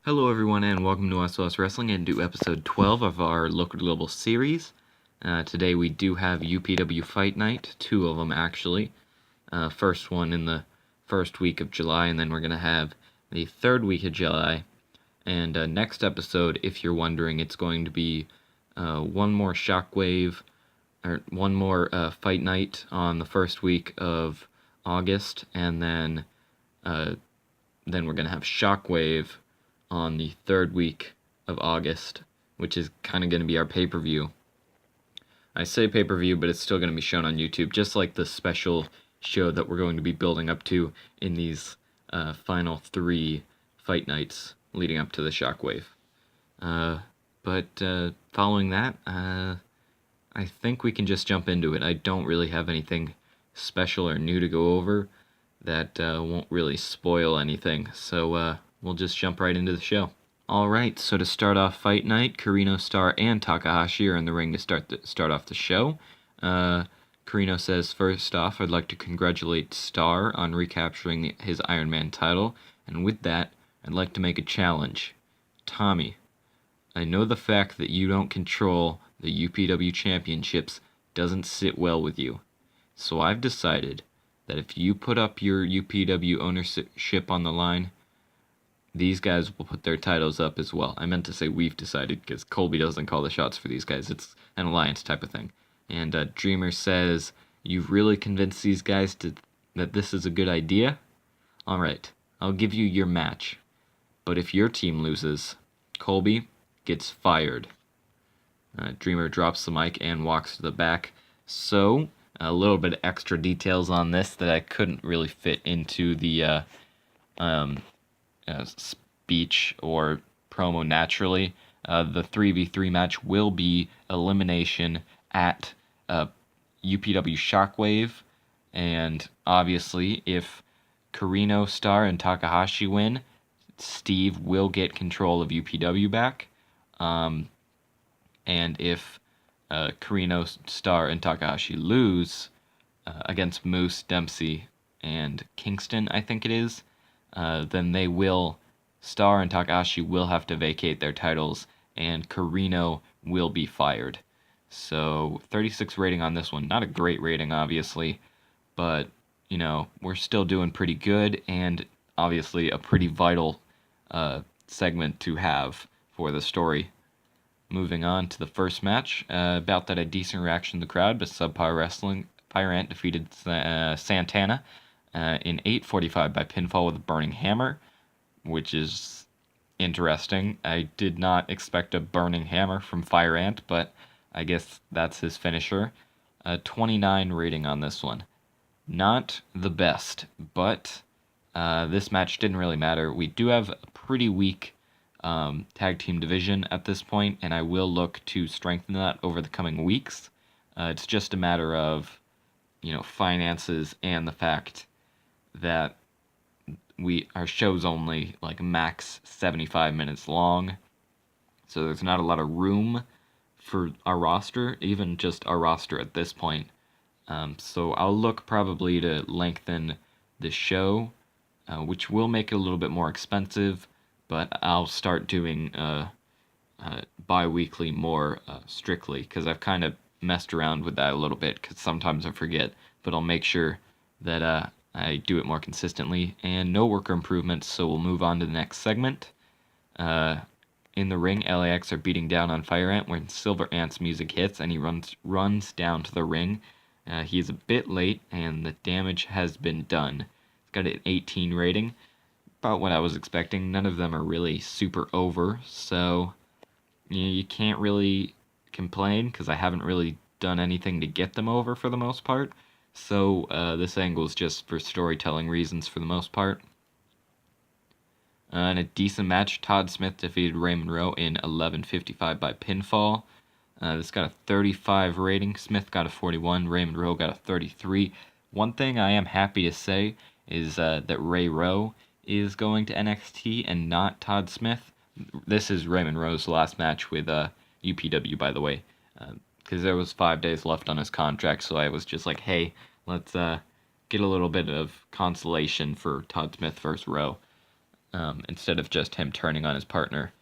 Hello everyone and welcome to SOS Wrestling and to episode 12 of our Local Global series. Today we do have UPW Fight Night, two of them actually. First one in the first week of July, and then we're going to have the third week of July. And next episode, if you're wondering, it's going to be one more Shockwave, or one more Fight Night on the first week of August, and then we're going to have Shockwave on the third week of August, which is kind of going to be our pay-per-view. I say pay-per-view, but it's still going to be shown on YouTube, just like the special show that we're going to be building up to in these final three fight nights leading up to the Shockwave. But following that, I think we can just jump into it. I don't really have anything special or new to go over that won't really spoil anything, so we'll just jump right into the show. Alright, so to start off Fight Night, Carino, Star, and Takahashi are in the ring to start off the show. Carino says, first off, I'd like to congratulate Star on recapturing his Iron Man title, and with that, I'd like to make a challenge. Tommy, I know the fact that you don't control the UPW championships doesn't sit well with you, so I've decided that if you put up your UPW ownership on the line, these guys will put their titles up as well. I meant to say we've decided, because Colby doesn't call the shots for these guys. It's an alliance type of thing. And Dreamer says, you've really convinced these guys that this is a good idea? Alright, I'll give you your match. But if your team loses, Colby gets fired. Dreamer drops the mic and walks to the back. So, a little bit of extra details on this that I couldn't really fit into the speech or promo naturally. The 3v3 match will be elimination at UPW Shockwave, and obviously if Carino, Star, and Takahashi win, Steve will get control of UPW back, and if Carino, Star, and Takahashi lose against Moose, Dempsey, and Kingston, I think it is, then Star and Takahashi will have to vacate their titles, and Carino will be fired. So, 36 rating on this one. Not a great rating, obviously, but, we're still doing pretty good, and obviously a pretty vital segment to have for the story. Moving on to the first match, about that a decent reaction to the crowd, but Subpar Wrestling, Pyrant defeated Santana in 8:45 by pinfall with a burning hammer, which is interesting. I did not expect a burning hammer from Fire Ant, but I guess that's his finisher. 29 rating on this one. Not the best, but this match didn't really matter. We do have a pretty weak tag team division at this point, and I will look to strengthen that over the coming weeks. It's just a matter of, finances and the fact that our show's only like max 75 minutes long, so there's not a lot of room for our roster, even just our roster at this point. So I'll look probably to lengthen the show, which will make it a little bit more expensive, but I'll start doing bi-weekly more strictly, because I've kind of messed around with that a little bit, because sometimes I forget, but I'll make sure that I do it more consistently, and no worker improvements, so we'll move on to the next segment. In the ring, LAX are beating down on Fire Ant when Silver Ant's music hits, and he runs down to the ring. He is a bit late, and the damage has been done. It's got an 18 rating, about what I was expecting. None of them are really super over, so you can't really complain, because I haven't really done anything to get them over for the most part. So this angle is just for storytelling reasons for the most part. In a decent match, Todd Smith defeated Ray Monroe in 11:55 by pinfall. This got a 35 rating. Smith got a 41. Ray Monroe got a 33. One thing I am happy to say is that Ray Rowe is going to NXT and not Todd Smith. This is Ray Monroe's last match with UPW, by the way, because there was 5 days left on his contract, so I was just like, hey, let's get a little bit of consolation for Todd Smith versus Rowe. instead of just him turning on his partner.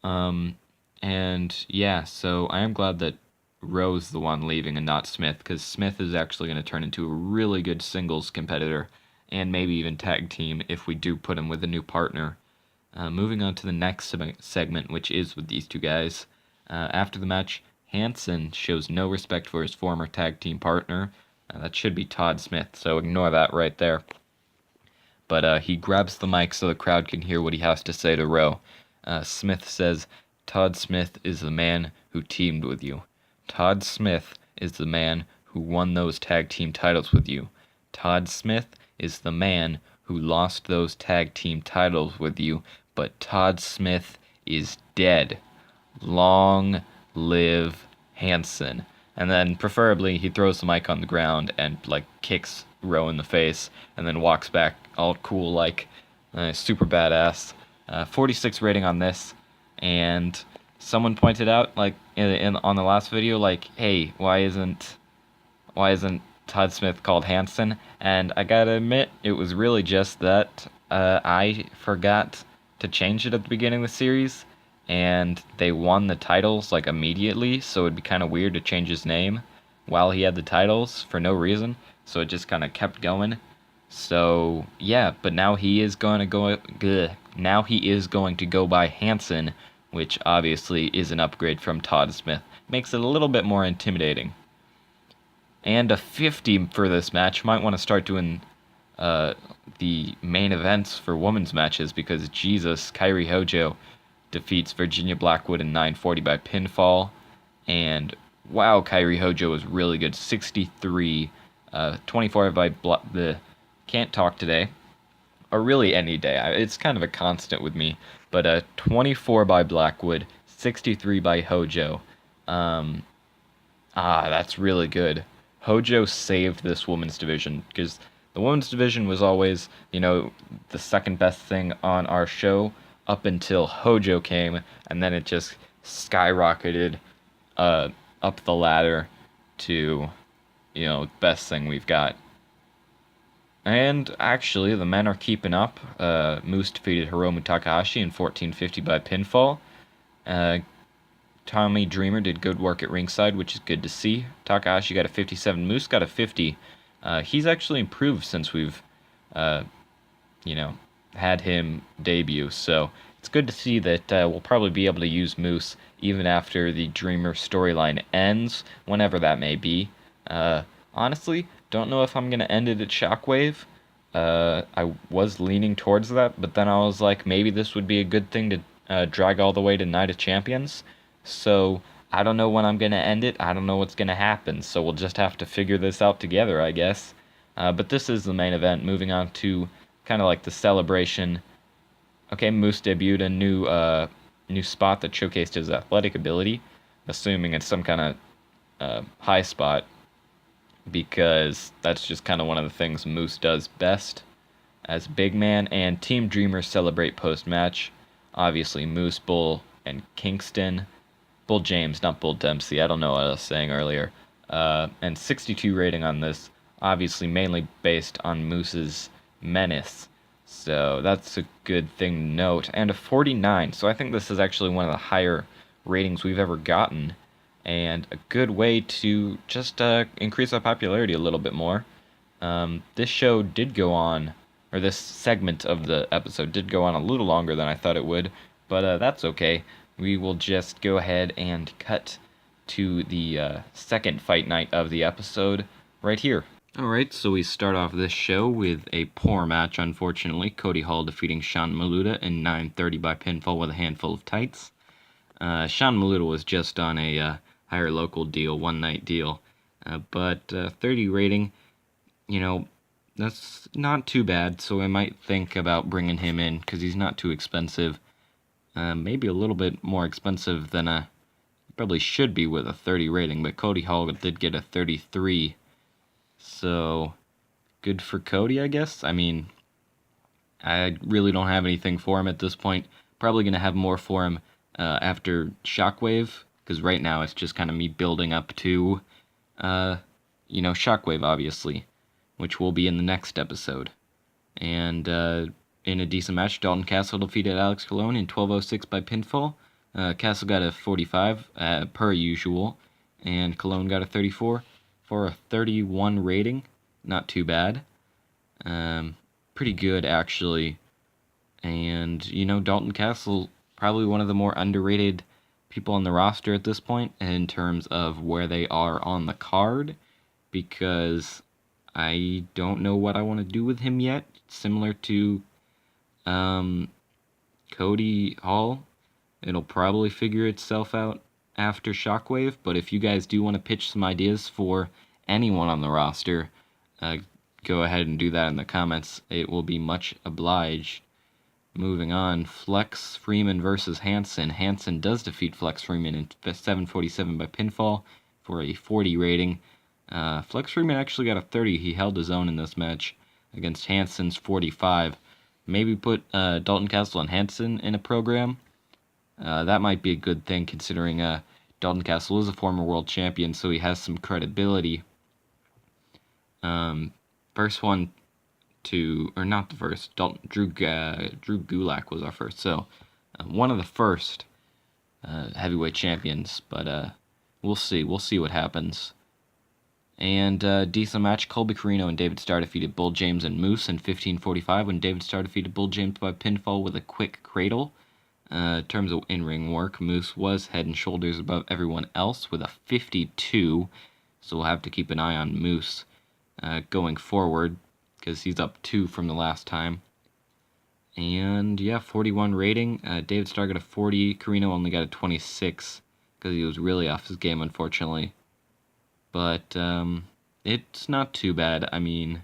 And yeah, so I am glad that Rowe's the one leaving and not Smith, because Smith is actually going to turn into a really good singles competitor and maybe even tag team if we do put him with a new partner. Moving on to the next segment, which is with these two guys. After the match, Hansen shows no respect for his former tag team partner. That should be Todd Smith, so ignore that right there. But he grabs the mic so the crowd can hear what he has to say to Rowe. Smith says, Todd Smith is the man who teamed with you. Todd Smith is the man who won those tag team titles with you. Todd Smith is the man who lost those tag team titles with you, but Todd Smith is dead. Long live Hansen. And then preferably he throws the mic on the ground and kicks Rowe in the face and then walks back all cool super badass. 46 rating on this, and someone pointed out on the last video hey, why isn't Todd Smith called Hansen? And I gotta admit, it was really just that I forgot to change it at the beginning of the series, and they won the titles immediately, so it'd be kind of weird to change his name while he had the titles for no reason, so it just kind of kept going. So yeah, but now he is going to go by Hansen, which obviously is an upgrade from Todd Smith. Makes it a little bit more intimidating. And a 50 for this match. Might want to start doing the main events for women's matches, because Jesus, Kairi Hojo defeats Virginia Blackwood in 9:40 by pinfall. And wow, Kairi Hojo was really good. 63, 24 by the can't talk today, or really any day. It's kind of a constant with me. But 24 by Blackwood, 63 by Hojo. That's really good. Hojo saved this women's division, because the women's division was always, the second best thing on our show up until Hojo came, and then it just skyrocketed up the ladder to, best thing we've got. And actually, the men are keeping up. Moose defeated Hiromu Takahashi in 14:50 by pinfall. Tommy Dreamer did good work at ringside, which is good to see. Takahashi got a 57. Moose got a 50. He's actually improved since we've, had him debut. So it's good to see that we'll probably be able to use Moose even after the Dreamer storyline ends, whenever that may be. Honestly, don't know if I'm going to end it at Shockwave. I was leaning towards that, but then I was like, maybe this would be a good thing to drag all the way to Night of Champions. So I don't know when I'm going to end it. I don't know what's going to happen. So we'll just have to figure this out together, I guess. But this is the main event. Moving on to kind of the celebration. Okay, Moose debuted a new spot that showcased his athletic ability, assuming it's some kind of high spot, because that's just kind of one of the things Moose does best as big man. And Team Dreamers celebrate post-match. Obviously, Moose, Bull, and Kingston. Bull James, not Bull Dempsey. I don't know what I was saying earlier. And 62 rating on this. Obviously, mainly based on Moose's menace. So that's a good thing to note. And a 49. So I think this is actually one of the higher ratings we've ever gotten, and a good way to just increase our popularity a little bit more. This show did go on, or this segment of the episode did go on a little longer than I thought it would, but that's okay. We will just go ahead and cut to the second fight night of the episode right here. Alright, so we start off this show with a poor match, unfortunately. Cody Hall defeating Sean Maluta in 9:30 by pinfall with a handful of tights. Sean Maluta was just on a higher local deal, one-night deal. But 30 rating, that's not too bad, so I might think about bringing him in, because he's not too expensive. Maybe a little bit more expensive than probably should be with a 30 rating, but Cody Hall did get a 33. So, good for Cody, I guess. I mean, I really don't have anything for him at this point. Probably going to have more for him after Shockwave, because right now it's just kind of me building up to, Shockwave, obviously, which will be in the next episode. And, in a decent match, Dalton Castle defeated Alex Colon in 12:06 by pinfall. Castle got a 45 per usual, and Colon got a 34 for a 31 rating. Not too bad. Pretty good, actually. And, Dalton Castle, probably one of the more underrated people on the roster at this point in terms of where they are on the card, because I don't know what I want to do with him yet. Similar to Cody Hall, it'll probably figure itself out after Shockwave, but if you guys do want to pitch some ideas for anyone on the roster, go ahead and do that in the comments. It will be much obliged. Moving on, Flex Freeman versus Hansen. Hansen does defeat Flex Freeman in 7:47 by pinfall for a 40 rating. Flex Freeman actually got a 30. He held his own in this match against Hansen's 45. Maybe put Dalton Castle and Hansen in a program. That might be a good thing, considering Dalton Castle is a former world champion, so he has some credibility. First one or not the first, Drew Gulak was our first, so one of the first heavyweight champions, but we'll see what happens. And decent match, Colby Carino and David Starr defeated Bull James and Moose in 15:45 when David Starr defeated Bull James by pinfall with a quick cradle. In terms of in-ring work, Moose was head and shoulders above everyone else with a 52, so we'll have to keep an eye on Moose going forward, because he's up 2 from the last time. And 41 rating. David Starr got a 40. Carino only got a 26 because he was really off his game, unfortunately. But it's not too bad. I mean,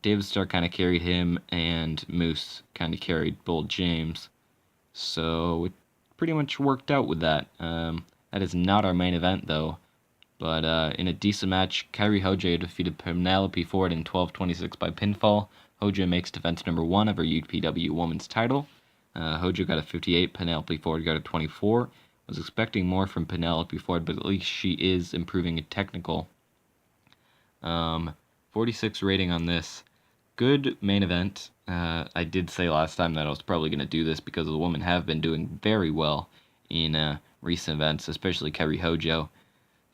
David Starr kind of carried him, and Moose kind of carried Bull James. So it pretty much worked out with that. That is not our main event, though. But in a decent match, Kairi Hoja defeated Penelope Ford in 12:26 by pinfall. Hoja makes defense number 1 of her UPW Women's title. Hoja got a 58, Penelope Ford got a 24. Was expecting more from Penelope Ford, but at least she is improving in technical. 46 rating on this. Good main event. I did say last time that I was probably going to do this because the women have been doing very well in recent events, especially Kairi Hojo.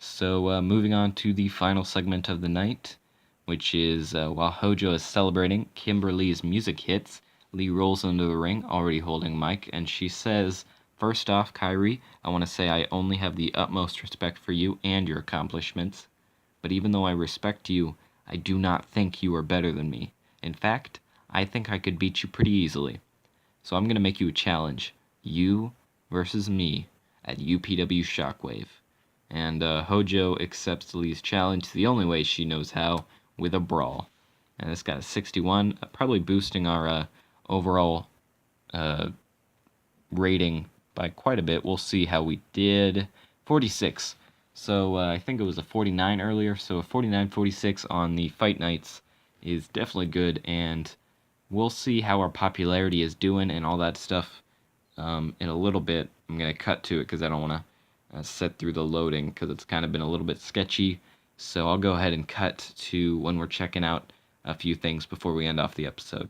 So moving on to the final segment of the night, which is while Hojo is celebrating, Kimberly's music hits. Lee rolls into the ring, already holding mic, and she says, "First off, Kairi, I want to say I only have the utmost respect for you and your accomplishments. But even though I respect you, I do not think you are better than me. In fact, I think I could beat you pretty easily. So I'm going to make you a challenge. You versus me at UPW Shockwave." And Hojo accepts Lee's challenge the only way she knows how, with a brawl. And this got a 61, probably boosting our overall rating by quite a bit. We'll see how we did. 46. So I think it was a 49 earlier, so a 49-46 on the fight nights is definitely good, and we'll see how our popularity is doing and all that stuff in a little bit. I'm going to cut to it because I don't want to set through the loading because it's kind of been a little bit sketchy. So I'll go ahead and cut to when we're checking out a few things before we end off the episode.